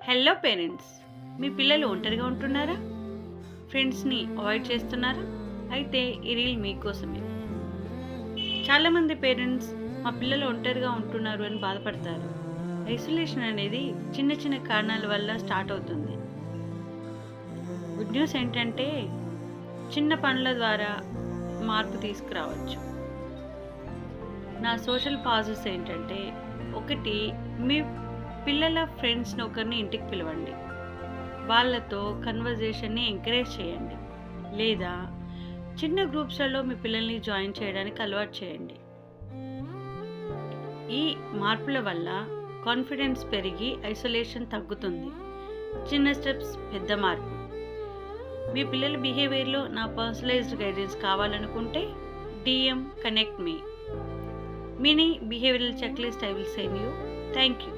Hello parents, మీ పిల్లలు ఒంటరిగా ఉంటున్నారా? ఫ్రెండ్స్ని అవాయిడ్ చేస్తున్నారా? అయితే ఈ రీల్ మీకోసమే. చాలామంది పేరెంట్స్ మా పిల్లలు ఒంటరిగా ఉంటున్నారు అని బాధపడతారు. ఐసోలేషన్ అనేది చిన్న చిన్న కారణాల వల్ల స్టార్ట్ అవుతుంది. గుడ్ న్యూస్ ఏంటంటే చిన్న పనుల ద్వారా మార్పు తీసుకురావచ్చు. నా సోషల్ పాజెస్ ఏంటంటే, ఒకటి, మీ పిల్లల ఫ్రెండ్స్ని ఒకరిని ఇంటికి పిలవండి. వాళ్ళతో కన్వర్జేషన్ని ఎంకరేజ్ చేయండి. లేదా చిన్న గ్రూప్స్లలో మీ పిల్లల్ని జాయిన్ చేయడానికి అలవాటు చేయండి. ఈ మార్పుల వల్ల కాన్ఫిడెన్స్ పెరిగి ఐసోలేషన్ తగ్గుతుంది. చిన్న స్టెప్స్, పెద్ద మార్పు. మీ పిల్లల బిహేవియర్లో నా పర్సనలైజ్డ్ గైడెన్స్ కావాలనుకుంటే DM connect me. Mini behavioral checklist I will send you. Thank you.